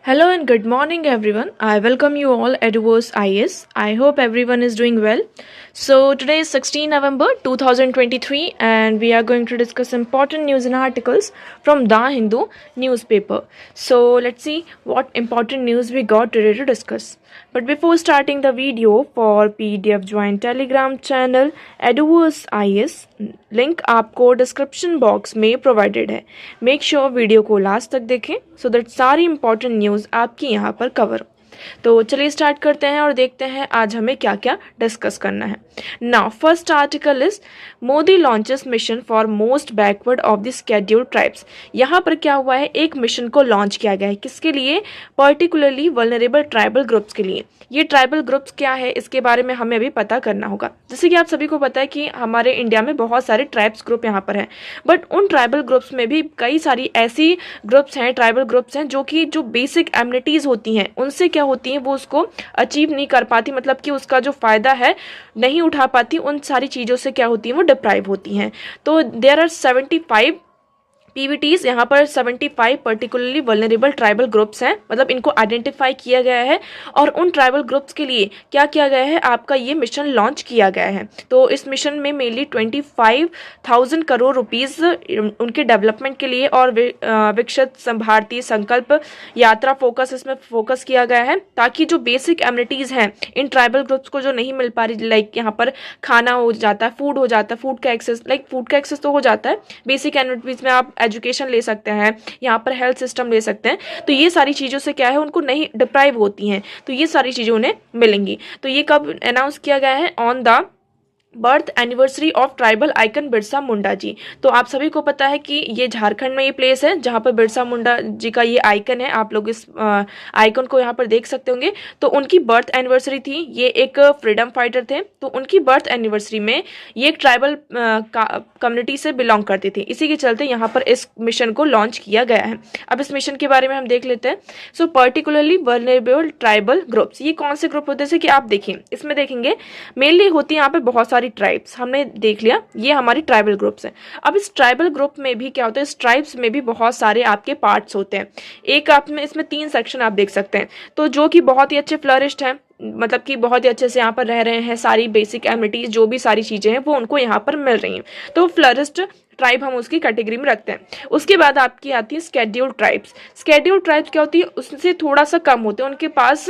Hello and good morning everyone. I welcome you all at Eduverse IS. I hope everyone is doing well. So today is 16 November 2023 and we are going to discuss important news and articles from The Hindu newspaper. So let's see what important news we got today to discuss. But before starting the video, for PDF join Telegram channel Eduverse IS, link आपको description box में provided है. Make sure video को last तक देखें so that सारी important news आपकी यहाँ पर कवर हो. तो चलिए स्टार्ट करते हैं और देखते हैं आज हमें क्या क्या डिस्कस करना है. Now first article is Modi launches mission for most backward of the scheduled tribes. यहाँ पर क्या हुआ है, एक मिशन को लॉन्च किया गया है. किसके लिए? पर्टिकुलरली वल्नरेबल ट्राइबल ग्रुप्स के लिए. ये ट्राइबल ग्रुप्स क्या है इसके बारे में हमें अभी पता करना होगा. जैसे कि आप सभी को पता है कि हमारे इंडिया में बहुत सारे ट्राइब्स ग्रुप यहाँ पर हैं, बट उन ट्राइबल ग्रुप्स में भी कई सारी ऐसी ग्रुप्स हैं, ट्राइबल ग्रुप्स हैं जो बेसिक एमिनिटीज़ होती हैं उनसे क्या होती हैं, वो उसको अचीव नहीं कर पाती, मतलब कि उसका जो फ़ायदा है नहीं उठा पाती. उन सारी चीज़ों से क्या होती हैं, वो डिप्राइव होती हैं. तो देयर आर 75 पीवीटीज. यहाँ पर 75 पर्टिकुलरली वल्नरेबल ट्राइबल ग्रुप्स हैं, मतलब इनको आइडेंटिफाई किया गया है और उन ट्राइबल ग्रुप्स के लिए क्या किया गया है, आपका ये मिशन लॉन्च किया गया है. तो इस मिशन में मेनली 25,000 करोड़ रुपीज़ उनके डेवलपमेंट के लिए और विकसित भारतीय संकल्प यात्रा इसमें फोकस किया गया है, ताकि जो बेसिक एमिनिटीज़ हैं इन ट्राइबल ग्रुप्स को जो नहीं मिल पा रही, लाइक यहाँ पर खाना हो जाता है, फूड हो जाता है, फूड का एक्सेस तो हो जाता है. बेसिक एमिनिटीज़ में आप एजुकेशन ले सकते हैं, यहाँ पर हेल्थ सिस्टम ले सकते हैं. तो ये सारी चीज़ों से क्या है, उनको नहीं डिप्राइव होती हैं, तो ये सारी चीज़ें उन्हें मिलेंगी. तो ये कब अनाउंस किया गया है? On the birth anniversary of tribal icon Birsa Munda ji. तो आप सभी को पता है कि ये झारखंड में ये प्लेस है जहाँ पर बिरसा मुंडा जी का ये आइकन है. आप लोग इस आइकन को यहाँ पर देख सकते होंगे. तो उनकी बर्थ एनिवर्सरी थी. ये एक फ्रीडम फाइटर थे, तो उनकी बर्थ एनिवर्सरी में ये एक ट्राइबल कम्युनिटी से बिलोंग करती थी. इसी के चलते यहाँ पर इस मिशन को लॉन्च किया गया है. अब इस मिशन के बारे में हम देख लेते हैं. So particularly vulnerable tribal groups, ये कौन से ग्रुप होते हैं? जैसे कि आप देखिए, इसमें देखेंगे मेनली होती है यहाँ पे बहुत सारी ट्राइब्स. हमने देख लिया ये हमारी ट्राइबल ग्रुप्स हैं. अब इस ट्राइबल ग्रुप में भी क्या होता है, इस ट्राइब्स में भी बहुत सारे आपके पार्ट्स होते हैं. एक आप में इसमें 3 सेक्शन आप देख सकते हैं, तो जो कि बहुत ही अच्छे फ्लरिश्ड हैं, मतलब कि बहुत ही अच्छे से यहाँ पर रह रहे हैं. सारी बेसिक एमिनिटीज जो भी सारी चीज़ें हैं वो उनको यहाँ पर मिल रही हैं. तो फ्लरिस्ट ट्राइब हम उसकी कैटेगरी में रखते हैं. उसके बाद आपकी आती है स्केड्यूल्ड ट्राइब्स. स्केड्यूल्ड ट्राइब्स क्या होती है, उससे थोड़ा सा कम होते हैं, उनके पास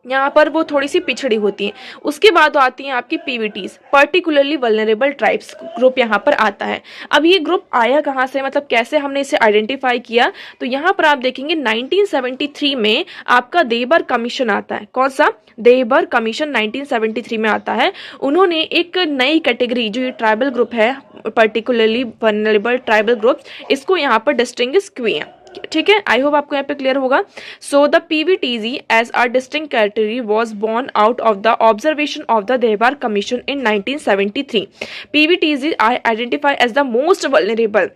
यहाँ पर वो थोड़ी सी पिछड़ी होती हैं. उसके बाद आती हैं आपकी पीवीटीज, पर्टिकुलरली वल्नरेबल ट्राइब्स ग्रुप यहाँ पर आता है. अब ये ग्रुप आया कहाँ से, मतलब कैसे हमने इसे आइडेंटिफाई किया? तो यहाँ पर आप देखेंगे 1973 में आपका देबर कमीशन आता है. कौन सा? देबर कमीशन 1973 में आता है. उन्होंने एक नई कैटेगरी, जो ये ट्राइबल ग्रुप है पर्टिकुलरली वल्नरेबल ट्राइबल ग्रुप्स, इसको यहाँ पर डिस्टिंग्विश किए हैं. ठीक है, आई होप आपको यहाँ पे क्लियर होगा. So the PVTG as a distinct category was born out of the observation of the Dhebar commission in 1973. PVTG I identify as the most vulnerable.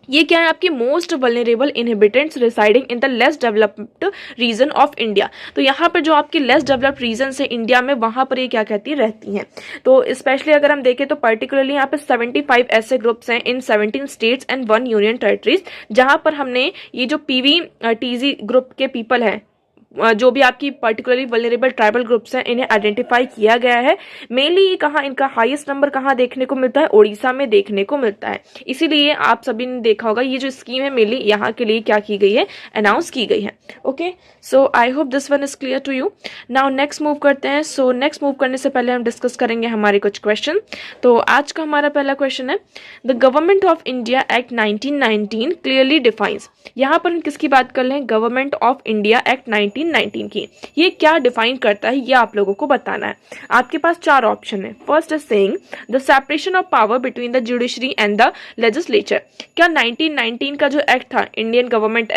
ये क्या है, आपकी most vulnerable inhabitants residing in the less developed region of India. तो यहाँ पर जो आपकी less developed region है इंडिया में, वहाँ पर ये क्या कहती रहती हैं. तो स्पेशली अगर हम देखें तो पर्टिकुलरली यहाँ पे 75 ऐसे ग्रुप्स हैं इन 17 स्टेट्स एंड 1 यूनियन टेरिटरीज, जहाँ पर हमने ये जो पीवीटीजी ग्रुप के पीपल हैं, जो भी आपकी पर्टिकुलरली वल्नरेबल ट्राइबल ग्रुप्स हैं, इन्हें आइडेंटिफाई किया गया है. मेनली ये कहाँ, इनका हाईएस्ट नंबर कहाँ देखने को मिलता है? उड़ीसा में देखने को मिलता है. इसीलिए आप सभी ने देखा होगा ये जो स्कीम है मेनली यहाँ के लिए क्या की गई है, अनाउंस की गई है. Okay, so I hope this one is clear to you. Now next move करते हैं. सो नेक्स्ट मूव करने से पहले हम डिस्कस करेंगे हमारे कुछ क्वेश्चन. तो आज का हमारा पहला क्वेश्चन है, the government of India act 1919 clearly defines. यहाँ पर हम किसकी बात कर रहे हैं? गवर्नमेंट ऑफ इंडिया एक्ट 1919 की. ये क्या डिफाइन करता है ये आप लोगों को बताना है. आपके पास 4 ऑप्शन है. First is saying the separation of power between the judiciary and the legislature. क्या 1919 का जो एक्ट था, Indian government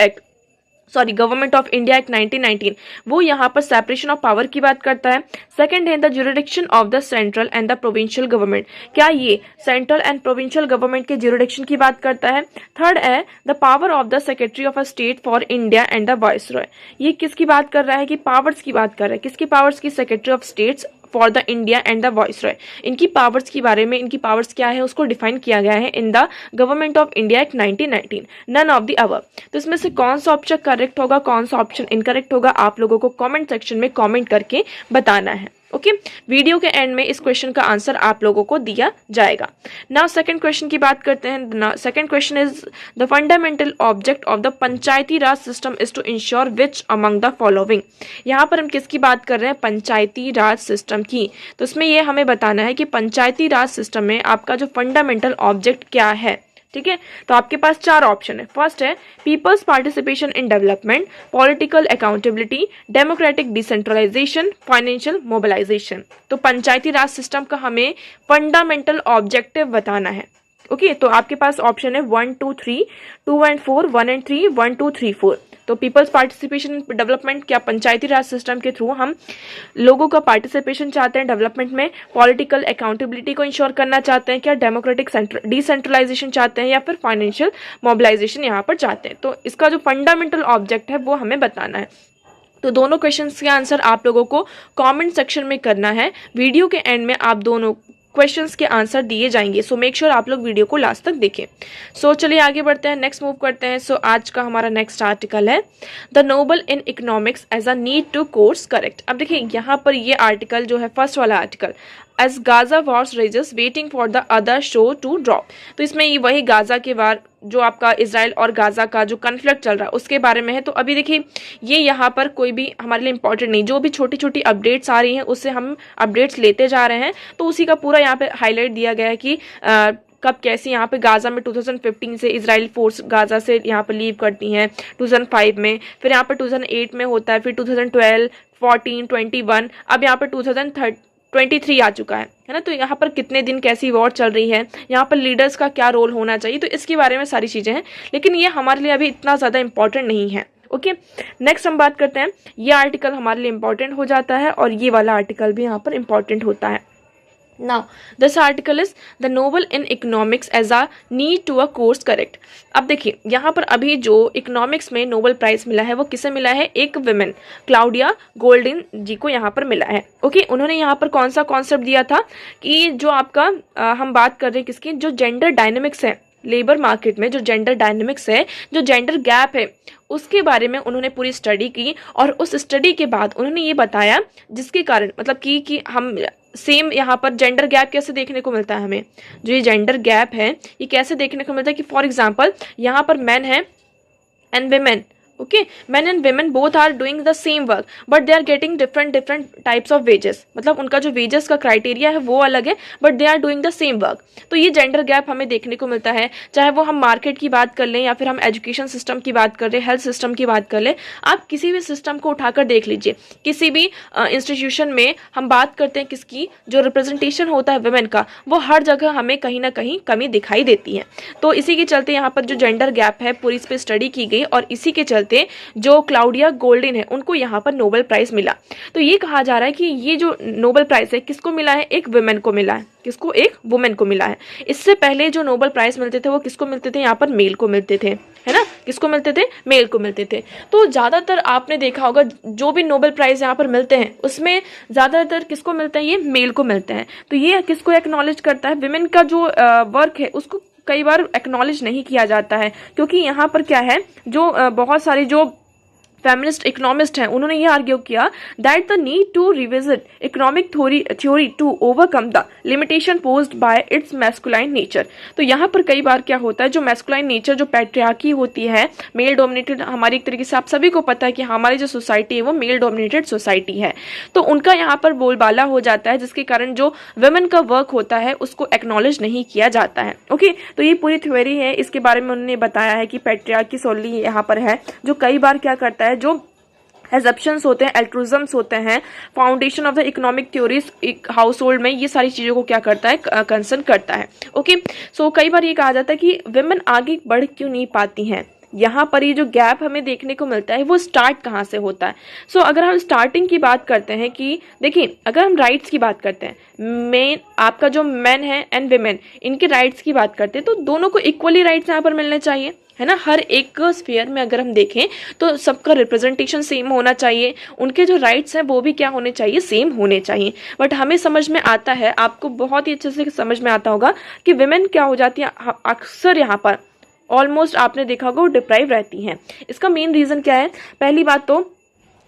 of India act 1919, वो यहाँ पर सेपरेशन ऑफ पावर की बात करता है. सेकंड है the jurisdiction of the central and the provincial government. क्या ये सेंट्रल एंड प्रोविंशियल गवर्नमेंट के ज्यूरिडिक्शन की बात करता है. थर्ड है the power of the secretary of a state for India and the viceroy. ये किसकी बात कर रहा है कि पावर्स की बात कर रहा है. किसकी पावर्स की? Secretary of states for the India and the viceroy. इनकी पावर्स के बारे में, इनकी पावर्स क्या है उसको डिफाइन किया गया है in the government of India act 1919, none of the above. तो इसमें से कौन सा ऑप्शन करेक्ट होगा, कौन सा ऑप्शन इनकरेक्ट होगा, आप लोगों को कमेंट सेक्शन में कमेंट करके बताना है। ओके, वीडियो के एंड में इस क्वेश्चन का आंसर आप लोगों को दिया जाएगा। नाउ सेकंड क्वेश्चन की बात करते हैं। Second question is the fundamental object of the panchayati raj system is to ensure which among the following. यहाँ पर हम किसकी बात कर रहे हैं, पंचायती राज सिस्टम की। तो इसमें ये हमें बताना है कि पंचायती राज सिस्टम में आपका जो फंडामेंटल ऑब्जेक्ट क्या है। ठीक है, तो आपके पास चार ऑप्शन है। फर्स्ट है people's participation in development, political accountability, democratic decentralisation, financial mobilisation. तो पंचायती राज सिस्टम का हमें फंडामेंटल ऑब्जेक्टिव बताना है। ओके, तो आपके पास ऑप्शन है 1 2 3, 2 एंड 4, 1 एंड 3, 1 2 3 4। तो पीपल्स पार्टिसिपेशन इन डेवलपमेंट, क्या पंचायती राज सिस्टम के थ्रू हम लोगों का पार्टिसिपेशन चाहते हैं डेवलपमेंट में, पॉलिटिकल अकाउंटेबिलिटी को इंश्योर करना चाहते हैं, क्या डेमोक्रेटिक डिसेंट्रलाइजेशन चाहते हैं, या फिर फाइनेंशियल मोबिलाइजेशन यहाँ पर चाहते हैं। तो इसका जो फंडामेंटल ऑब्जेक्ट है वो हमें बताना है। तो दोनों क्वेश्चंस के आंसर आप लोगों को कमेंट सेक्शन में करना है। वीडियो के एंड में आप दोनों क्वेश्चंस के आंसर दिए जाएंगे। सो मेक श्योर आप लोग वीडियो को लास्ट तक देखें। सो चलिए आगे बढ़ते हैं, नेक्स्ट मूव करते हैं। सो आज का हमारा नेक्स्ट आर्टिकल है the Nobel in economics as a need to course correct. अब देखिए यहाँ पर ये आर्टिकल जो है फर्स्ट वाला article, as Gaza wars rages waiting for the other shoe to drop. तो इसमें ये वही गाजा के वार, जो आपका इजराइल और गाजा का जो कन्फ्लिक्ट चल रहा है उसके बारे में है। तो अभी देखिए ये यहाँ पर कोई भी हमारे लिए इंपॉर्टेंट नहीं, जो भी छोटी छोटी अपडेट्स आ रही हैं उससे हम अपडेट्स लेते जा रहे हैं। तो उसी का पूरा यहाँ पे हाईलाइट दिया गया है कि कब कैसे यहाँ पे गाजा में 2015 से इजराइल फोर्स गाजा से यहाँ पर लीव करती हैं 2005 में, फिर यहाँ पर 2008 में होता है, फिर 2012, 14, 21, अब यहाँ पर 2023 आ चुका है ना। तो यहाँ पर कितने दिन कैसी वॉर चल रही है, यहाँ पर लीडर्स का क्या रोल होना चाहिए, तो इसके बारे में सारी चीज़ें हैं, लेकिन ये हमारे लिए अभी इतना ज़्यादा इंपॉर्टेंट नहीं है। ओके, नेक्स्ट हम बात करते हैं। ये आर्टिकल हमारे लिए इंपॉर्टेंट हो जाता है और ये वाला आर्टिकल भी यहाँ पर इंपॉर्टेंट होता है। Now, this article is the Nobel in Economics as a need to a course correct। अब देखिए यहाँ पर अभी जो इकोनॉमिक्स में नोबेल प्राइज मिला है वो किसे मिला है, एक विमेन क्लाउडिया गोल्डिन जी को यहाँ पर मिला है। ओके, उन्होंने यहाँ पर कौन सा कॉन्सेप्ट दिया था कि जो आपका हम बात कर रहे हैं किसकी, जो जेंडर डायनेमिक्स है लेबर मार्केट में, जो जेंडर डायनेमिक्स है, जो जेंडर गैप है, उसके बारे में उन्होंने पूरी स्टडी की और उस स्टडी के बाद उन्होंने ये बताया जिसके कारण मतलब कि हम सेम यहाँ पर जेंडर गैप कैसे देखने को मिलता है हमें, जो ये जेंडर गैप है ये कैसे देखने को मिलता है कि फॉर एग्जांपल यहाँ पर मैन है and women. Okay, men and women both are doing the same work but they are getting different types of wages। मतलब उनका जो wages का क्राइटेरिया है वो अलग है but they are doing the same work। तो ये जेंडर गैप हमें देखने को मिलता है, चाहे वो हम मार्केट की बात कर लें या फिर हम एजुकेशन सिस्टम की बात कर लें, हेल्थ सिस्टम की बात कर लें, आप किसी भी सिस्टम को उठाकर देख लीजिए, किसी भी इंस्टीट्यूशन में हम बात करते हैं किसकी, जो रिप्रेजेंटेशन होता है वुमेन का, वो हर जगह हमें कहीं ना कहीं कमी दिखाई देती है। तो इसी के चलते यहाँ पर जो जेंडर गैप है पूरी इस पर स्टडी की गई और इसी के चलते जो क्लाउडिया गोल्डिन है उनको यहाँ पर नोबेल प्राइज मिला। तो ये कहा जा रहा है कि ये जो नोबेल प्राइज है किसको मिला है, एक वुमेन को मिला है। किसको, एक वुमेन को मिला है। इससे पहले जो नोबेल प्राइज मिलते थे वो किसको मिलते थे, यहाँ पर मेल को मिलते थे, है ना, किसको मिलते थे, मेल को मिलते थे। तो ज्यादातर आपने देखा होगा जो भी नोबेल प्राइज यहाँ पर मिलते हैं उसमें ज्यादातर किसको मिलते हैं, ये मेल को मिलते हैं। तो ये किसको एक्नॉलेज करता है, विमेन का जो वर्क है उसको कई बार एक्नॉलेज नहीं किया जाता है, क्योंकि यहाँ पर क्या है, जो बहुत सारी जो फेमिनिस्ट इकोनॉमिस्ट हैं उन्होंने ये आर्ग्यू किया that the need to revisit economic theory to overcome the limitation posed by its masculine nature. तो यहाँ पर कई बार क्या होता है, जो मैस्कुलाइन नेचर, जो पैट्रियार्की होती है, मेल डोमिनेटेड, हमारी एक तरीके से आप सभी को पता है कि हमारी जो सोसाइटी है वो मेल डोमिनेटेड सोसाइटी है, तो उनका यहाँ पर बोलबाला हो जाता है जिसके कारण जो वुमेन का वर्क होता है उसको एक्नॉलेज नहीं किया जाता है। ओके, तो ये पूरी थ्योरी है, इसके बारे में उन्होंने बताया है कि पैट्रियार्की सोली यहाँ पर है, जो कई बार क्या करता है, जो एजप्शंस होते हैं, एल्ट्रुजम्स होते हैं, foundation of the economic theories house hold में, ये सारी चीज़ों को क्या करता है, कंसर्न करता है। ओके, सो कई बार ये कहा जाता है कि विमेन आगे बढ़ क्यों नहीं पाती हैं। यहाँ पर ये जो गैप हमें देखने को मिलता है वो स्टार्ट कहाँ से होता है। सो अगर हम स्टार्टिंग की बात करते हैं कि देखिए, अगर हम राइट्स की बात करते हैं, मेन आपका जो मैन है एंड विमेन, इनके राइट्स की बात करते हैं, तो दोनों को इक्वली राइट्स यहाँ पर मिलने चाहिए। है ना। हर एक स्फीयर में अगर हम देखें तो सबका रिप्रेजेंटेशन सेम होना चाहिए, उनके जो राइट्स हैं वो भी क्या होने चाहिए, सेम होने चाहिए। बट हमें समझ में आता है, आपको बहुत ही अच्छे से समझ में आता होगा कि विमेन क्या हो जाती है अक्सर यहाँ पर, ऑलमोस्ट आपने देखा होगा वो डिप्राइव रहती हैं। इसका मेन रीज़न क्या है, पहली बात तो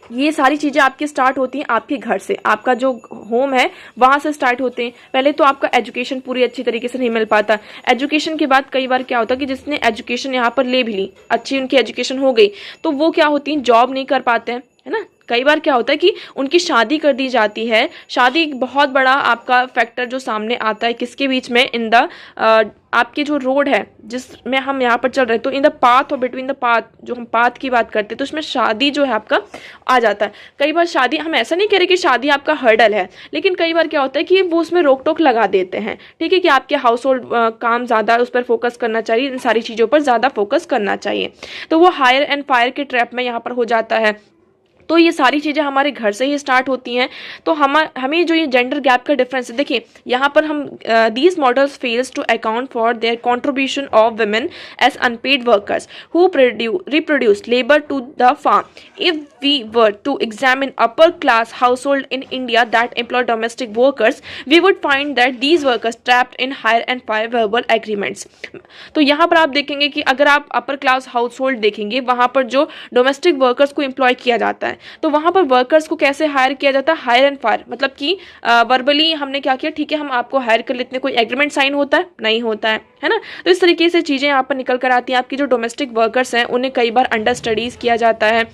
ये सारी चीज़ें आपकी स्टार्ट होती हैं आपके घर से, आपका जो होम है वहाँ से स्टार्ट होते हैं। पहले तो आपका एजुकेशन पूरी अच्छी तरीके से नहीं मिल पाता, एजुकेशन के बाद कई बार क्या होता है कि जिसने एजुकेशन यहाँ पर ले भी ली, अच्छी उनकी एजुकेशन हो गई, तो वो क्या होती है, जॉब नहीं कर पाते हैं, है ना। कई बार क्या होता है कि उनकी शादी कर दी जाती है। शादी एक बहुत बड़ा आपका फैक्टर जो सामने आता है किसके बीच में, इन द आपके जो रोड है जिसमें हम यहाँ पर चल रहे हैं, तो इन द पाथ और बिटवीन द पाथ, जो हम पाथ की बात करते हैं तो उसमें शादी जो है आपका आ जाता है। कई बार शादी, हम ऐसा नहीं कह रहे कि शादी आपका हर्डल है, लेकिन कई बार क्या होता है कि वो उसमें रोक टोक लगा देते हैं, ठीक है, कि आपके हाउस होल्ड काम ज़्यादा उस पर फोकस करना चाहिए, इन सारी चीज़ों पर ज़्यादा फोकस करना चाहिए, तो वो हायर एंड फायर के ट्रैप में यहाँ पर हो जाता है। तो ये सारी चीज़ें हमारे घर से ही स्टार्ट होती हैं। तो हमें जो ये जेंडर गैप का डिफरेंस है, देखिए यहाँ पर हम these models fails to account for their contribution of women as unpaid workers who reproduce labour to the farm. If we were to examine upper class household in India that employ domestic workers, we would find that these workers trapped in hire and fire verbal agreements. तो यहाँ पर आप देखेंगे कि अगर आप upper class house hold देखेंगे, वहाँ पर जो डोमेस्टिक वर्कर्स को एम्प्लॉय किया जाता है, तो वहां पर वर्कर्स को कैसे हायर किया जाता है, हायर एंड फायर, मतलब कि वर्बली हमने क्या किया, ठीक है हम आपको हायर कर लेते हैं, कोई एग्रीमेंट साइन होता है, नहीं होता है ना। तो इस तरीके से चीजें यहाँ पर निकल कर आती हैं। आपकी जो डोमेस्टिक वर्कर्स हैं उन्हें कई बार अंडर स्टडीज किया जाता है,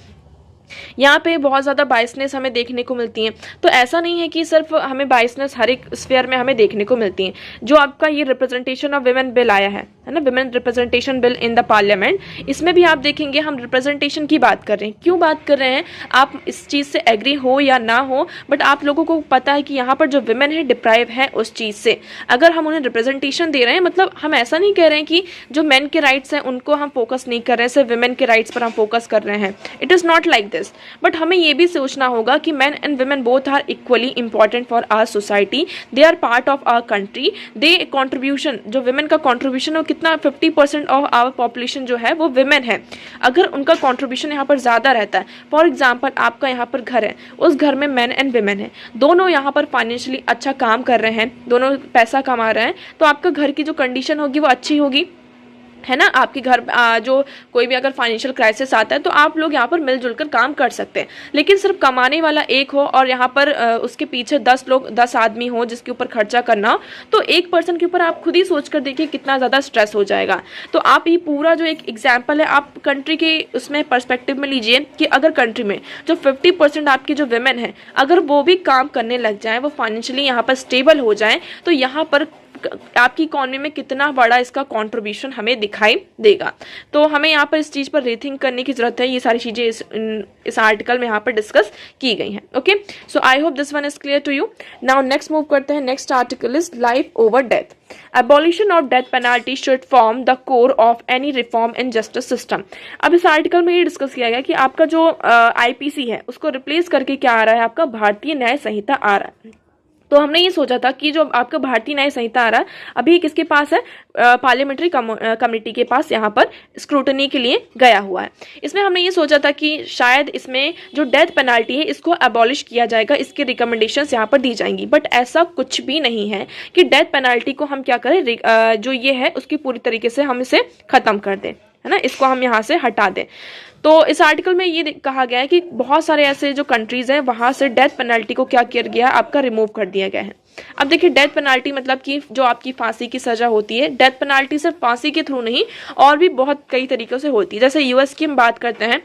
यहाँ पे बहुत ज़्यादा बाइसनेस हमें देखने को मिलती है। तो ऐसा नहीं है कि सिर्फ हमें बाइसनेस हर एक स्फेयर में हमें देखने को मिलती है। जो आपका ये रिप्रेजेंटेशन ऑफ विमेन बिल आया है ना, women representation bill in the parliament, इसमें भी आप देखेंगे हम रिप्रेजेंटेशन की बात कर रहे हैं। क्यों बात कर रहे हैं, आप इस चीज़ से एग्री हो या ना हो, बट आप लोगों को पता है कि यहाँ पर जो विमेन है डिप्राइव है उस चीज़ से। अगर हम उन्हें रिप्रेजेंटेशन दे रहे हैं, मतलब हम ऐसा नहीं कह रहे हैं कि जो मेन के राइट्स हैं उनको हम फोकस नहीं कर रहे हैं, सिर्फ विमेन के राइट्स पर हम फोकस कर रहे हैं। It is not like this. But हमें ये भी सोचना होगा कि man and women both are equally important for our society, they are part of our country, they contribution, जो वुमेन का कॉन्ट्रीब्यूशन है कितना 50% ऑफ आवर पॉपुलेशन जो है वो वुमेन है। अगर उनका कॉन्ट्रीब्यूशन यहाँ पर ज़्यादा रहता है, फॉर एग्जाम्पल आपका यहाँ पर घर है, उस घर में मैन एंड वुमेन है, दोनों यहाँ पर फाइनेंशियली अच्छा काम कर रहे हैं, दोनों पैसा कमा रहे हैं, तो आपका घर की जो कंडीशन होगी वो अच्छी होगी, है ना। आपके घर जो कोई भी अगर फाइनेंशियल क्राइसिस आता है तो आप लोग यहाँ पर मिलजुल कर काम कर सकते हैं। लेकिन सिर्फ कमाने वाला एक हो और यहाँ पर उसके पीछे 10 आदमी हो जिसके ऊपर खर्चा करना हो, तो एक पर्सन के ऊपर आप खुद ही सोच कर देखिए कितना ज़्यादा स्ट्रेस हो जाएगा। तो आप ये पूरा जो एक एग्जाम्पल है आप कंट्री के उसमें पर्सपेक्टिव में लीजिए कि अगर कंट्री में जो 50% आपकी जो वुमेन है अगर वो भी काम करने लग जाए, वो फाइनेंशियली यहाँ पर स्टेबल हो जाए, तो यहाँ पर आपकी इकॉनमी में कितना बड़ा इसका कंट्रीब्यूशन हमें दिखाई देगा। तो हमें यहाँ पर इस चीज़ पर रीथिंक करने की जरूरत है। ये सारी चीज़ें इस आर्टिकल में यहाँ पर डिस्कस की गई हैं। Okay, so I hope this one is clear to you. Now next move करते हैं। Next article is life over death. Abolition of death penalty should form the core of any reform in justice system। अब इस article में ये discuss किया गया कि आपका जो आईपीसी है उसको रिप्लेस करके क्या आ रहा है, आपका भारतीय न्याय संहिता आ रहा है। तो हमने ये सोचा था कि जो आपका भारतीय न्याय संहिता आ रहा है अभी किसके पास है, पार्लियामेंट्री कमेटी के पास यहाँ पर स्क्रूटनी के लिए गया हुआ है। इसमें हमने ये सोचा था कि शायद इसमें जो डेथ पेनाल्टी है इसको अबॉलिश किया जाएगा, इसके रिकमेंडेशंस यहाँ पर दी जाएंगी। बट ऐसा कुछ भी नहीं है कि डेथ पेनाल्टी को हम क्या करें, जो ये है उसकी पूरी तरीके से हम इसे ख़त्म कर दें, है ना, इसको हम यहाँ से हटा दें। तो इस आर्टिकल में ये कहा गया है कि बहुत सारे ऐसे जो कंट्रीज़ हैं वहाँ से डेथ पेनल्टी को क्या किया गया है, आपका रिमूव कर दिया गया है। अब देखिए डेथ पेनल्टी मतलब कि जो आपकी फांसी की सज़ा होती है, डेथ पेनल्टी सिर्फ फांसी के थ्रू नहीं और भी बहुत कई तरीक़ों से होती है। जैसे यूएस की हम बात करते हैं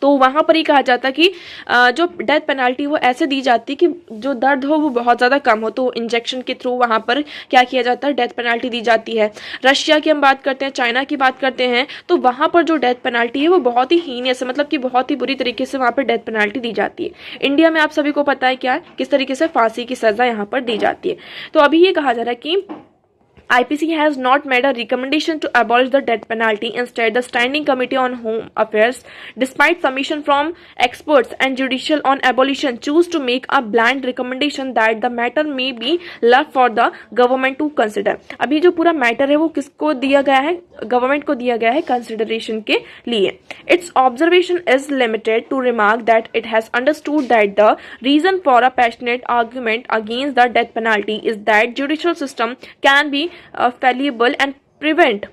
तो वहाँ पर ही कहा जाता है कि जो डेथ पेनल्टी वो ऐसे दी जाती है कि जो दर्द हो वो बहुत ज़्यादा कम हो, तो इंजेक्शन के थ्रू वहाँ पर क्या किया जाता है, डेथ पेनल्टी दी जाती है। रशिया की हम बात करते हैं, चाइना की बात करते हैं, तो वहाँ पर जो डेथ पेनल्टी है वो बहुत ही हीनियस है, मतलब कि बहुत ही बुरी तरीके से वहाँ पर डेथ पेनल्टी दी जाती है। इंडिया में आप सभी को पता है क्या है, किस तरीके से फांसी की सज़ा यहाँ पर दी जाती है। तो अभी ये कहा जा रहा है कि IPC has not made a recommendation to abolish the death penalty. Instead, the Standing Committee on Home Affairs, despite submission from experts and judicial on abolition, choose to make a bland recommendation that the matter may be left for the government to consider. अभी जो पूरा matter है वो किसको दिया गया है? Government को दिया गया है कंसिडरेशन के लिए. Its observation is limited to remark that it has understood that the reason for a passionate argument against the death penalty is that judicial system can be fallible and prevent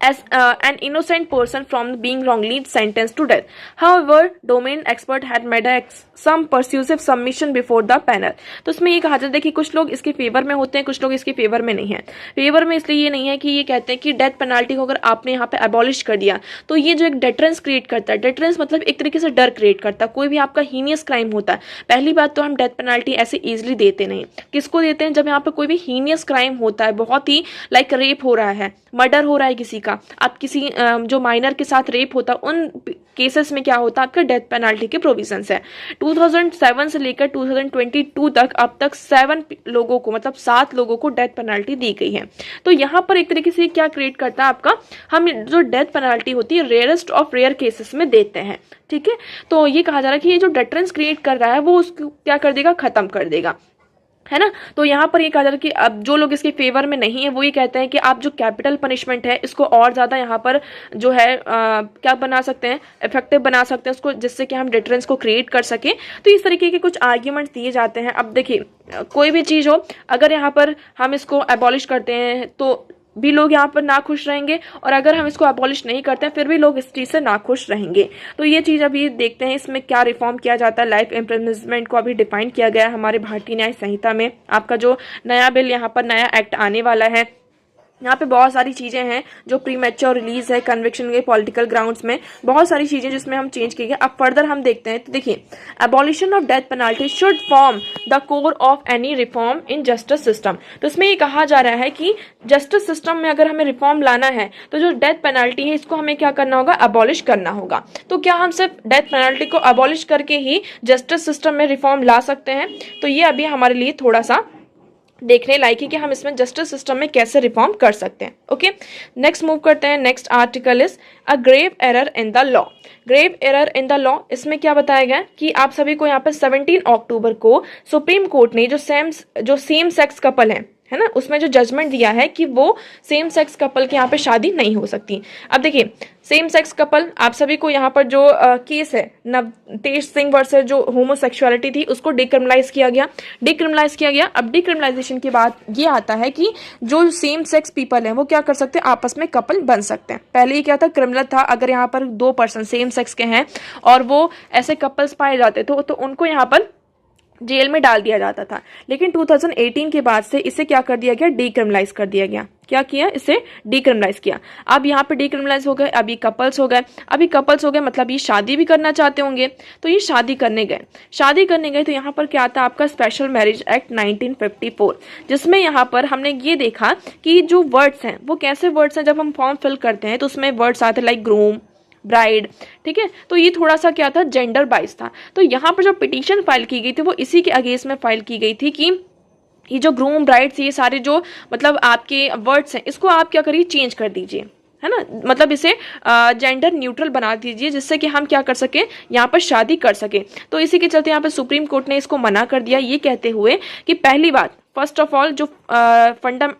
as an innocent person from being wrongly sentenced to death. However, domain expert had made some persuasive submission before the panel. तो इसमें ये कहा जाता है कि कुछ लोग इसके फेवर में होते हैं, कुछ लोग इसके फेवर में नहीं है. फेवर में इसलिए ये नहीं है कि ये कहते हैं कि डेथ पेनाल्टी को अगर आपने यहाँ पे एबॉलिश कर दिया तो ये जो एक डेटरेंस क्रिएट करता है, डेटरेंस मतलब एक तरीके से डर क्रिएट करता है. कोई भी आपका हीनियस क्राइम होता है, पहली बात तो हम डेथ पेनाल्टी ऐसे इजिली देते नहीं. किसको देते हैं? जब यहाँ पे कोई भी हीनियस क्राइम होता है, बहुत ही लाइक रेप हो रहा है, मर्डर हो रहा है किसी का, आप किसी जो माइनर के साथ रेप होता, उन केसेस में क्या होता है, आपके डेथ पेनाल्टी के प्रोविजंस है. 2007 से लेकर 2022 तक अब तक 7 लोगों को, मतलब 7 लोगों को डेथ पेनाल्टी दी गई है. तो यहाँ पर एक तरीके से क्या क्रिएट करता है आपका, हम जो डेथ पेनाल्टी होती है रेयरेस्ट ऑफ रेयर केसेस में देते हैं. ठीक है, तो ये कहा जा रहा है कि ये जो डेटरेंस क्रिएट कर रहा है वो उसको क्या कर देगा, खत्म कर देगा, है ना. तो यहाँ पर ये कहा जा रहा है कि अब जो लोग इसके फेवर में नहीं है वो ये कहते हैं कि आप जो कैपिटल पनिशमेंट है इसको और ज़्यादा यहाँ पर जो है क्या बना सकते हैं, इफेक्टिव बना सकते हैं उसको, जिससे कि हम डिटरेंस को क्रिएट कर सकें. तो इस तरीके के कुछ आर्ग्यूमेंट्स दिए जाते हैं. अब देखिए, कोई भी चीज़ हो, अगर यहाँ पर हम इसको एबॉलिश करते हैं तो भी लोग यहाँ पर ना खुश रहेंगे, और अगर हम इसको अबॉलिश नहीं करते हैं फिर भी लोग इस चीज़ से ना खुश रहेंगे. तो ये चीज़ अभी देखते हैं इसमें क्या रिफॉर्म किया जाता है. लाइफ इम्प्रिजनमेंट को अभी डिफाइन किया गया है हमारे भारतीय न्याय संहिता में. आपका जो नया बिल यहाँ पर नया एक्ट आने वाला है, यहाँ पे बहुत सारी चीज़ें हैं जो प्री मैच्योर रिलीज है, कन्विक्शन के पॉलिटिकल ग्राउंड्स में बहुत सारी चीज़ें जिसमें हम चेंज किए गए. अब फर्दर हम देखते हैं. तो देखिए, abolition of death penalty should form the core of any reform in justice system. तो इसमें ये कहा जा रहा है कि जस्टिस सिस्टम में अगर हमें रिफॉर्म लाना है तो जो डेथ पेनाल्टी है इसको हमें क्या करना होगा, अबॉलिश करना होगा. तो क्या हम सिर्फ डेथ पेनाल्टी को अबॉलिश करके ही जस्टिस सिस्टम में रिफॉर्म ला सकते हैं? तो ये अभी हमारे लिए थोड़ा सा देखने लायक है कि हम इसमें जस्टिस सिस्टम में कैसे रिफॉर्म कर सकते हैं. ओके, नेक्स्ट मूव करते हैं. Next article is a grave error in the law. Grave error in the law, इसमें क्या बताया गया कि आप सभी को यहाँ पर 17 अक्टूबर को सुप्रीम कोर्ट ने जो सेम सेक्स कपल है ना, उसमें जो जजमेंट दिया है कि वो सेम सेक्स कपल के यहाँ पे शादी नहीं हो सकती. अब देखिए, सेम सेक्स कपल, आप सभी को यहाँ पर जो केस है नवतेज सिंह वर्सेस जो होमोसेक्सुअलिटी थी उसको डिक्रिमिनलाइज किया गया. अब डिक्रिमिनलाइजेशन के बाद ये आता है कि जो सेम सेक्स पीपल हैं वो क्या कर सकते हैं, आपस में कपल बन सकते हैं. पहले ये क्या था, क्रिमिनल था अगर यहाँ पर 2 पर्सन सेम सेक्स के हैं और वो ऐसे कपल्स पाए जाते थे तो उनको यहाँ पर जेल में डाल दिया जाता था. लेकिन 2018 के बाद से इसे क्या कर दिया गया, डिक्रिमिनलाइज कर दिया गया. क्या किया, इसे डिक्रिमिनलाइज किया. अब यहाँ पे डिक्रिमिनलाइज हो गए, अभी कपल्स हो गए, मतलब ये शादी भी करना चाहते होंगे तो ये शादी करने गए. तो यहाँ पर क्या आता है आपका स्पेशल मैरिज एक्ट 1954, जिसमें यहाँ पर हमने ये देखा कि जो वर्ड्स हैं वो कैसे वर्ड्स हैं. जब हम फॉर्म फिल करते हैं तो उसमें वर्ड्स आते हैं लाइक ग्रूम, ब्राइड. ठीक है, तो ये थोड़ा सा क्या था, जेंडर बाइस था. तो यहाँ पर जो पिटीशन फाइल की गई थी वो इसी के अगेंस्ट में फाइल की गई थी कि ये जो ग्रूम, ब्राइड ये सारे जो मतलब आपके वर्ड्स हैं इसको आप क्या करिए, चेंज कर दीजिए, है ना. मतलब इसे जेंडर न्यूट्रल बना दीजिए जिससे कि हम क्या कर सके, यहाँ पर शादी कर सके. तो इसी के चलते यहाँ पर सुप्रीम कोर्ट ने इसको मना कर दिया, ये कहते हुए कि पहली बात, फर्स्ट ऑफ ऑल, जो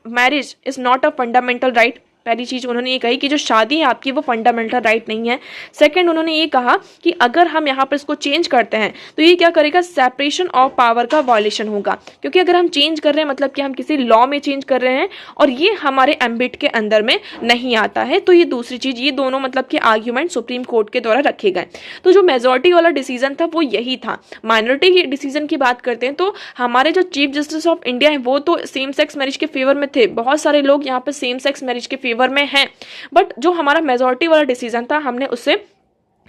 marriage is not a fundamental right. पहली चीज उन्होंने ये कही कि जो शादी है आपकी वो फंडामेंटल राइट नहीं है. सेकंड, उन्होंने ये कहा कि अगर हम यहाँ पर इसको चेंज करते हैं तो ये क्या करेगा, सेपरेशन ऑफ पावर का वायलेशन होगा. क्योंकि अगर हम चेंज कर रहे हैं मतलब कि हम किसी लॉ में चेंज कर रहे हैं और ये हमारे एम्बिट के अंदर में नहीं आता है. तो ये दूसरी चीज, ये दोनों मतलब कि आर्ग्यूमेंट सुप्रीम कोर्ट के द्वारा रखे गए. तो जो मेजोरिटी वाला डिसीजन था वो यही था. माइनॉरिटी की डिसीजन की बात करते हैं तो हमारे जो चीफ जस्टिस ऑफ इंडिया है वो तो सेम सेक्स मैरिज के फेवर में थे. बहुत सारे लोग यहाँ पर सेम सेक्स मैरिज के फेवर में हैं, बट जो हमारा मेजॉरिटी वाला डिसीजन था हमने उससे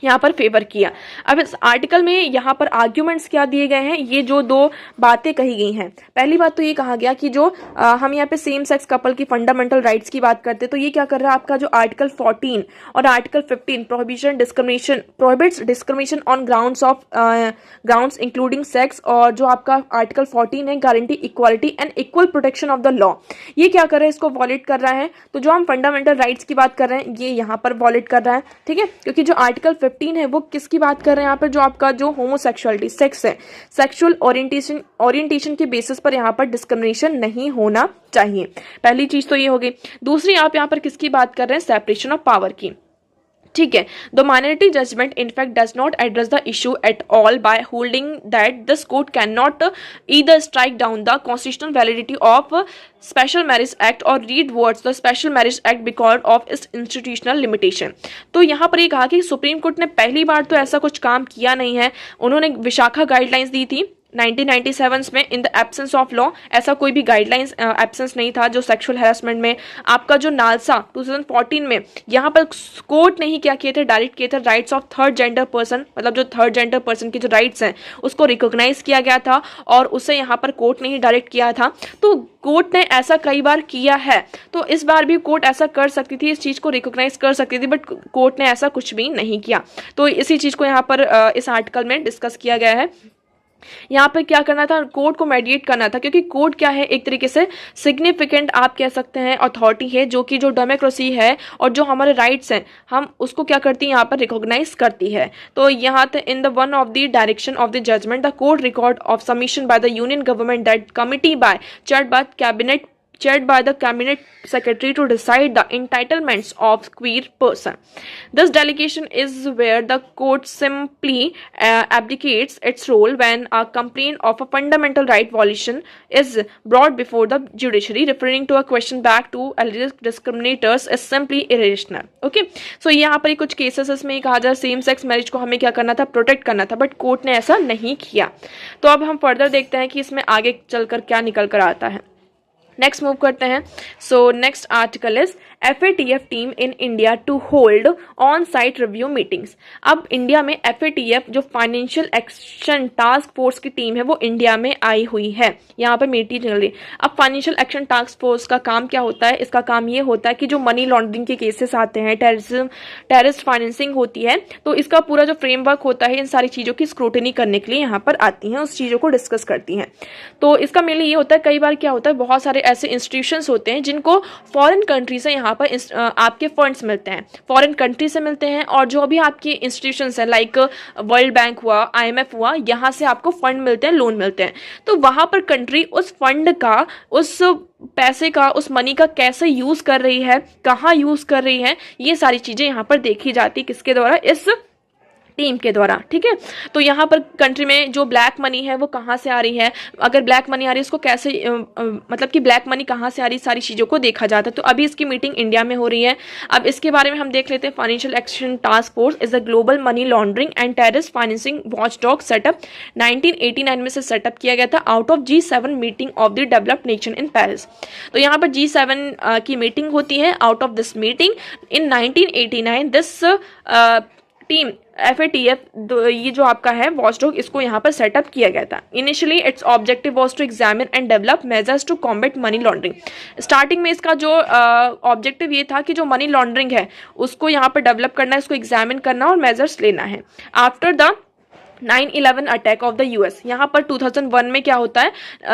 यहाँ पर फेवर किया। अब इस आर्टिकल में यहाँ पर आर्ग्यूमेंट्स क्या दिए गए हैं, ये जो दो बातें कही गई हैं। पहली बात तो ये कहा गया कि जो हम यहाँ पे सेम सेक्स कपल की फंडामेंटल राइट्स की बात करते हैं, तो ये क्या कर रहा है, आपका जो आर्टिकल 14 और article 15 prohibits discrimination on grounds including sex, और जो आपका आर्टिकल 14 है guarantee equality and equal protection of the law, ये क्या कर रहा है, इसको वॉलेट कर रहा है। तो जो हम फंडामेंटल राइट्स की बात कर रहे हैं ये यहाँ पर वॉलेट कर रहा है, ठीक है, क्योंकि जो आर्टिकल 15 है वो किसकी बात कर रहे हैं यहाँ पर, जो आपका जो होमोसेक्सुअलिटी सेक्स है, सेक्सुअल ओरिएंटेशन के बेसिस पर यहाँ पर डिस्क्रिमिनेशन नहीं होना चाहिए। पहली चीज तो ये हो गई। दूसरी आप यहाँ पर किसकी बात कर रहे हैं, सेपरेशन ऑफ पावर की, ठीक है। The minority judgement in fact does not address the issue at all by holding that this court cannot either strike down the constitutional validity of special marriage act or read words the special marriage act because of its institutional limitation। तो यहाँ पर ये कहा कि supreme court ने पहली बार तो ऐसा कुछ काम किया नहीं है। उन्होंने विशाखा गाइडलाइंस दी थी 1997 में, in the absence of law, ऐसा कोई भी गाइडलाइंस एब्सेंस नहीं था जो सेक्सुअल हैरेसमेंट में। आपका जो नालसा 2014 में, यहाँ पर कोर्ट नहीं क्या किए थे, डायरेक्ट किए थे rights of third gender person, मतलब जो थर्ड जेंडर पर्सन की जो राइट्स हैं उसको रिकॉग्नाइज किया गया था, और उसे यहाँ पर कोर्ट ने ही डायरेक्ट किया था। तो कोर्ट ने ऐसा कई बार किया है, तो इस बार भी कोर्ट ऐसा कर सकती थी, इस चीज़ को रिकॉग्नाइज कर सकती थी, बट कोर्ट ने ऐसा कुछ भी नहीं किया। तो इसी चीज़ को यहाँ पर इस आर्टिकल में डिस्कस किया गया है। यहाँ पे क्या करना था, कोर्ट को मेडिएट करना था, क्योंकि कोर्ट क्या है, एक तरीके से सिग्निफिकेंट आप कह सकते हैं अथॉरिटी है, जो कि जो डेमोक्रेसी है और जो हमारे राइट्स हैं हम उसको क्या करती है यहाँ पर रिकॉग्नाइज करती है। तो यहाँ पे in the one of the direction of the judgement the court record of submission by the union government that committee by chaired by the cabinet secretary to decide the entitlements of queer person. This delegation is where the court simply abdicates its role when a complaint of a fundamental right violation is brought before the judiciary, referring to a question back to alleged discriminators is simply irrational. Okay, so यहाँ पर कुछ cases इसमें कहा जा same sex marriage को हमें क्या करना था, प्रोटेक्ट करना था, बट कोर्ट ने ऐसा नहीं किया। तो अब हम फर्दर देखते हैं कि इसमें आगे चलकर क्या निकल कर आता है। नेक्स्ट मूव करते हैं। So next article is FATF team in India to hold on site review meetings. अब इंडिया में FATF जो फाइनेंशियल एक्शन टास्क फोर्स की टीम है वो इंडिया में आई हुई है, यहाँ पर मीटिंग चल रही। अब फाइनेंशियल एक्शन टास्क फोर्स का काम क्या होता है, इसका काम ये होता है कि जो मनी लॉन्ड्रिंग के केसेस आते हैं, टेररिस्ट फाइनेंसिंग होती है, तो इसका पूरा जो फ्रेमवर्क होता है इन सारी चीज़ों की स्क्रूटनी करने के लिए यहाँ पर आती हैं, उस चीज़ों को डिस्कस करती हैं। तो इसका मेनली ये होता है, कई बार क्या होता है, बहुत सारे ऐसे इंस्टीट्यूशंस होते हैं जिनको फॉरेन कंट्री से यहाँ पर आपके फंड्स मिलते हैं, फॉरेन कंट्री से मिलते हैं, और जो भी आपकी इंस्टीट्यूशंस हैं लाइक वर्ल्ड बैंक हुआ, IMF हुआ, यहाँ से आपको फंड मिलते हैं, लोन मिलते हैं। तो वहाँ पर कंट्री उस फंड का, उस पैसे का, उस मनी का कैसे यूज़ कर रही है, कहाँ यूज़ कर रही है, ये सारी चीज़ें यहाँ पर देखी जाती है किसके द्वारा, इस टीम के द्वारा, ठीक है। तो यहाँ पर कंट्री में जो ब्लैक मनी है वो कहाँ से आ रही है, अगर ब्लैक मनी आ रही है उसको कैसे मतलब कि ब्लैक मनी कहाँ से आ रही है, सारी चीज़ों को देखा जाता है। तो अभी इसकी मीटिंग इंडिया में हो रही है। अब इसके बारे में हम देख लेते हैं। Financial action task force is a global money laundering and terrorist financing watchdog setup 1989 में से सेटअप किया गया था out of G7 meeting of the developed nation in Paris. तो यहाँ पर G7 की मीटिंग होती है। Out of this meeting in 1989 this team FATF ये जो आपका है वॉचडॉग, इसको यहाँ पर सेटअप किया गया था। Initially its objective was to examine and develop measures to combat money laundering. Starting में इसका जो ऑब्जेक्टिव ये था कि जो मनी लॉन्ड्रिंग है उसको यहाँ पर डेवलप करना है, उसको एग्जामिन करना और मेजर्स लेना है। After the 9/11 attack of the US, यहाँ पर 2001 में क्या होता है,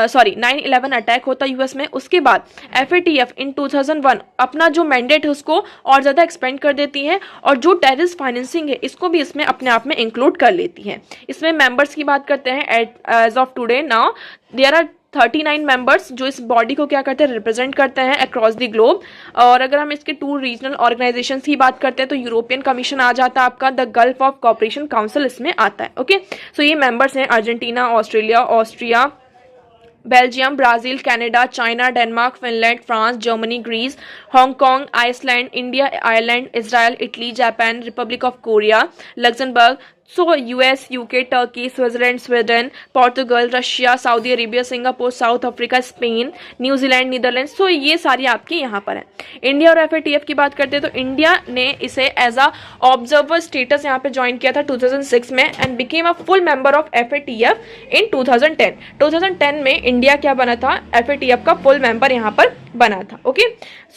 9/11 अटैक होता है US में। उसके बाद FATF इन 2001 अपना जो मैंडेट है उसको और ज़्यादा एक्सपेंड कर देती है, और जो टेररिस्ट फाइनेंसिंग है इसको भी इसमें अपने आप में इंक्लूड कर लेती है। इसमें मेंबर्स की बात करते हैं। As of today now there are 39 members जो इस बॉडी को क्या करते हैं, रिप्रेजेंट करते हैं अक्रॉस द ग्लोब। और अगर हम इसके 2 रीजनल ऑर्गेनाइजेशंस की बात करते हैं तो यूरोपियन कमीशन आ जाता है आपका, the gulf of cooperation council इसमें आता है। ओके, सो ये मेंबर्स हैं Argentina, Australia, Austria, Belgium, Brazil, Canada, China, Denmark, Finland, France, Germany, Greece, Hong Kong, Iceland, India, Ireland, Israel, Italy, Japan, republic of Korea, Luxembourg, so US, UK, Turkey, Switzerland, Sweden, Portugal, Russia, Saudi Arabia, Singapore, South Africa, Spain, New Zealand, Netherlands, so ये सारी आपकी यहाँ पर है। India और FATF की बात करते हैं तो इंडिया ने इसे एज अ ऑब्जर्वर स्टेटस यहाँ पे ज्वाइन किया था 2006 में and became a full member of FATF in 2010। 2010 में इंडिया क्या बना था, एफएटीएफ का फुल मेंबर यहाँ पर बना था। ओके,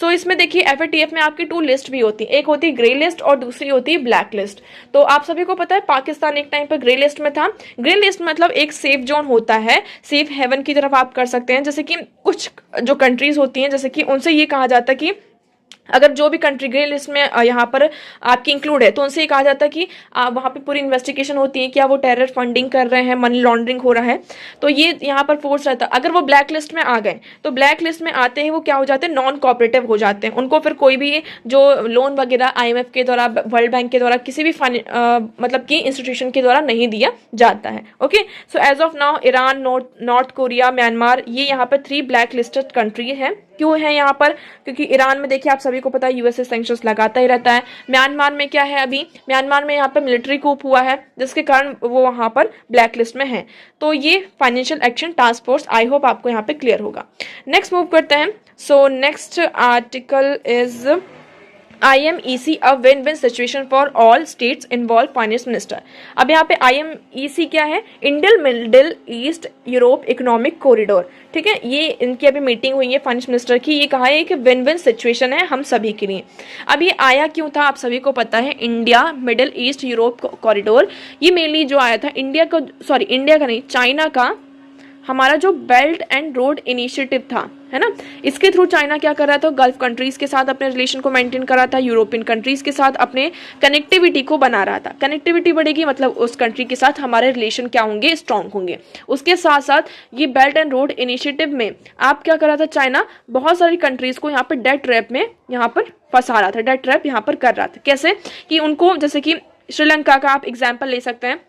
सो इसमें देखिए एफएटीएफ में आपकी 2 लिस्ट भी होती है, एक होती है ग्रे लिस्ट और दूसरी होती है ब्लैक लिस्ट। तो आप सभी को पता है पाकिस्तान एक टाइम पर ग्रे लिस्ट में था। ग्रे लिस्ट मतलब एक सेफ जोन होता है, सेफ हेवन की तरफ आप कर सकते हैं। जैसे कि कुछ जो कंट्रीज होती हैं, जैसे कि उनसे ये कहा जाता है कि अगर जो भी कंट्री ग्रे लिस्ट में यहाँ पर आपकी इंक्लूड है तो उनसे ये कहा जाता है कि वहाँ पे पूरी इन्वेस्टिगेशन होती है, क्या वो टेरर फंडिंग कर रहे हैं, मनी लॉन्ड्रिंग हो रहा है, तो ये यहाँ पर फोर्स रहता है। अगर वो ब्लैक लिस्ट में आ गए तो ब्लैक लिस्ट में आते ही वो क्या हो जाते हैं, नॉन कोऑपरेटिव हो जाते हैं। उनको फिर कोई भी जो लोन वगैरह IMF के द्वारा, वर्ल्ड बैंक के द्वारा, किसी भी मतलब कि इंस्टीट्यूशन के द्वारा नहीं दिया जाता है। Okay, so as of now Iran, North Korea, Myanmar, ये यहाँ पर 3 ब्लैक लिस्टेड कंट्री है। क्यों है यहाँ पर, क्योंकि ईरान में देखिए आप सभी को पता है यूएसए सैंक्शंस लगाता ही रहता है। म्यांमार में क्या है, अभी म्यांमार में यहाँ पर मिलिट्री कूप हुआ है जिसके कारण वो वहाँ पर ब्लैक लिस्ट में है। तो ये financial action task force, I hope आपको यहाँ पे क्लियर होगा। नेक्स्ट मूव करते हैं। So next article is IMEC a win win situation for all states involve finance minister. अब यहाँ पे IMEC क्या है, Indian middle east Europe economic corridor. ठीक है, ये इनकी अभी मीटिंग हुई है फाइनेंस मिनिस्टर की। ये कहा है कि विन विन सिचुएशन है हम सभी के लिए। अब ये आया क्यों था, आप सभी को पता है, India middle east Europe corridor ये मेनली जो आया था इंडिया का नहीं, चाइना का हमारा जो बेल्ट एंड रोड इनिशिएटिव था, है ना, इसके थ्रू चाइना क्या कर रहा था, गल्फ कंट्रीज के साथ अपने रिलेशन को मेंटेन कर रहा था, यूरोपियन कंट्रीज के साथ अपने कनेक्टिविटी को बना रहा था। कनेक्टिविटी बढ़ेगी मतलब उस कंट्री के साथ हमारे रिलेशन क्या होंगे, स्ट्रांग होंगे। उसके साथ साथ ये बेल्ट एंड रोड इनिशिएटिव में आप क्या कर रहा था, चाइना बहुत सारी कंट्रीज को यहाँ पर डेट ट्रैप में यहाँ पर फंसा रहा था, डेट ट्रैप यहाँ पर कर रहा था। कैसे कि उनको, जैसे कि श्रीलंका का आप एग्जाम्पल ले सकते हैं।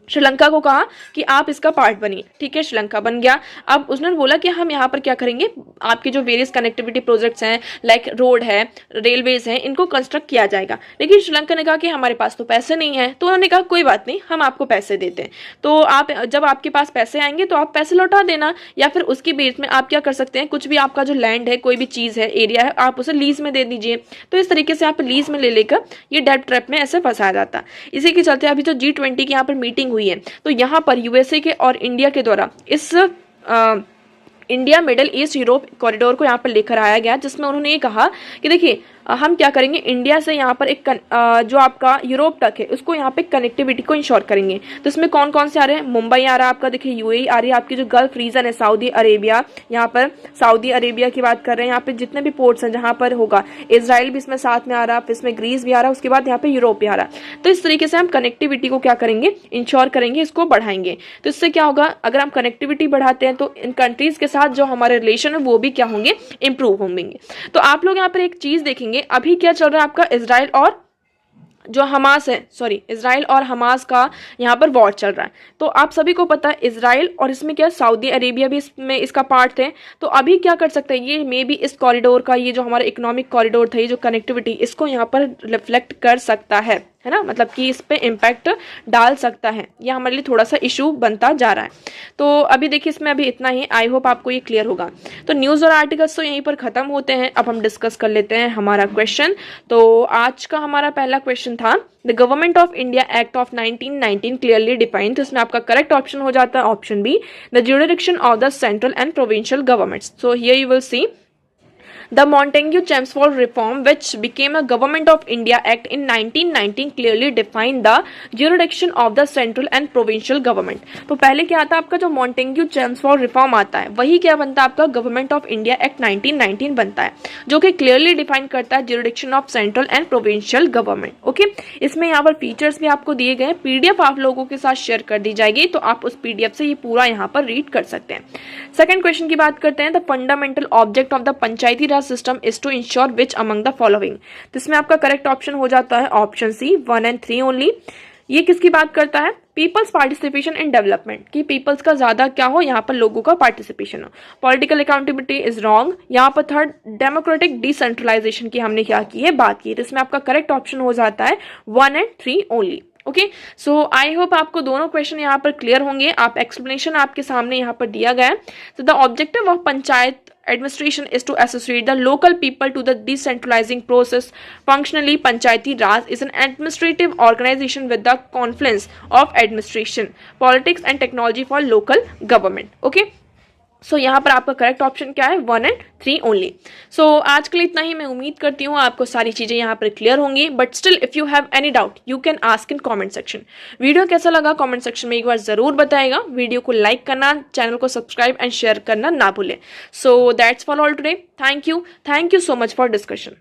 श्रीलंका को कहा कि आप इसका पार्ट बनिए, ठीक है, श्रीलंका बन गया। अब उसने बोला कि हम यहाँ पर क्या करेंगे, आपके जो वेरियस कनेक्टिविटी प्रोजेक्ट्स हैं, लाइक रोड है, रेलवेज हैं, इनको कंस्ट्रक्ट किया जाएगा। लेकिन श्रीलंका ने कहा कि हमारे पास तो पैसे नहीं है, तो उन्होंने कहा कोई बात नहीं, हम आपको पैसे देते हैं, तो आप जब आपके पास पैसे आएंगे तो आप पैसे लौटा देना, या फिर उसकी बेस में आप क्या कर सकते हैं, कुछ भी आपका जो लैंड है, कोई भी चीज़ है, एरिया है, आप उसे लीज में दे दीजिए। तो इस तरीके से आप लीज में ले लेकर ये डेट ट्रैप में ऐसे फंसाया जाता। इसी के चलते अभी जो G20 की यहाँ पर मीटिंग हुई है, तो यहाँ पर यूएसए के और इंडिया के द्वारा इस India middle east Europe corridor को यहाँ पर लेकर आया गया, जिसमें उन्होंने ये कहा कि देखिए हम क्या करेंगे, इंडिया से यहाँ पर एक जो आपका यूरोप तक है उसको यहाँ पे कनेक्टिविटी को इंश्योर करेंगे। तो इसमें कौन कौन से आ रहे हैं, मुंबई आ रहा है आपका, देखिए UAE आ रही है, आपकी जो गल्फ रीजन है, सऊदी अरेबिया, यहाँ पर सऊदी अरेबिया की बात कर रहे हैं, यहाँ पे जितने भी पोर्ट्स हैं जहाँ पर होगा, इजराइल भी इसमें साथ में आ रहा है, इसमें ग्रीस भी आ रहा है, उसके बाद यहाँ पे यूरोप भी आ रहा है। तो इस तरीके से हम कनेक्टिविटी को क्या करेंगे, इंश्योर करेंगे, इसको बढ़ाएंगे। तो इससे क्या होगा, अगर हम कनेक्टिविटी बढ़ाते हैं तो इन कंट्रीज के साथ जो हमारे रिलेशन है वो भी क्या होंगे, इंप्रूव होंगे। तो आप लोग यहाँ पर एक चीज देखेंगे, अभी क्या चल रहा है आपका, इजराइल और जो हमास है, इजराइल और हमास का यहाँ पर वॉर चल रहा है। तो आप सभी को पता है इजराइल और इसमें क्या सऊदी अरेबिया भी इसमें इसका पार्ट थे। तो अभी क्या कर सकते हैं, ये मे भी इस कॉरिडोर का, ये जो हमारा इकोनॉमिक कॉरिडोर था, ये जो कनेक्टिविटी, इसको यहाँ पर रिफ्लेक्ट कर सकता है ना, मतलब कि इस पे इम्पैक्ट डाल सकता है। यह हमारे लिए थोड़ा सा इशू बनता जा रहा है। तो अभी देखिए इसमें अभी इतना ही, आई होप आपको ये क्लियर होगा। तो न्यूज़ और आर्टिकल्स तो यहीं पर ख़त्म होते हैं। अब हम डिस्कस कर लेते हैं हमारा क्वेश्चन। तो आज का हमारा पहला क्वेश्चन था, the government of India act of 1919 clearly defined. तो इसमें आपका करेक्ट ऑप्शन हो जाता है option B, the jurisdiction of the central and provincial governments. So here you will see the Montagu-Chelmsford Reform, which became a Government of India Act in 1919, clearly defined the jurisdiction of the central and provincial government. तो पहले क्या आता है आपका, जो Montagu-Chelmsford Reform आता है, वही क्या बनता है आपका, Government of India Act 1919 बनता है, जो कि क्लियरली डिफाइन करता है jurisdiction of central and provincial government. Okay, इसमें यहाँ पर फीचर्स भी आपको दिए गए हैं, PDF आप लोगों के साथ शेयर कर दी जाएगी, तो आप उस PDF से ये पूरा यहाँ पर रीड कर सकते हैं। सेकंड क्वेश्चन की बात करते हैं, the fundamental object of the panchayati raj system is to ensure which among the following. तो इसमें आपका करेक्ट ऑप्शन हो जाता है ऑप्शन सी, 1 and 3 ओनली। ये किसकी बात करता है, पीपल्स पार्टिसिपेशन इन डेवलपमेंट, कि पीपल्स का ज्यादा क्या हो, यहाँ पर लोगों का पार्टिसिपेशन हो। Political accountability is wrong. यहाँ पर थर्ड, डेमोक्रेटिक डिसेंट्रलाइजेशन की हमने क्या की है, बात की है। तो इसमें आपका करेक्ट ऑप्शन हो जाता है 1 and 3 only. Okay, so I hope आपको दोनों क्वेश्चन यहाँ पर क्लियर होंगे। आप एक्सप्लेनेशन आपके सामने यहाँ पर दिया गया है। तो the objective of panchayat administration is to associate the local people to the decentralizing process. Functionally, Panchayati Raj is an administrative organization with the confluence of administration, politics and technology for local government. Okay. सो यहाँ पर आपका correct option क्या है? 1 and 3 only. सो आज के लिए इतना ही। मैं उम्मीद करती हूँ आपको सारी चीज़ें यहाँ पर क्लियर होंगी, but still if you have any doubt you can ask in comment section. Video कैसा लगा कमेंट सेक्शन में एक बार ज़रूर बताएगा। वीडियो को लाइक करना, चैनल को सब्सक्राइब एंड शेयर करना ना भूलें। So that's for all today. Thank you so much for discussion.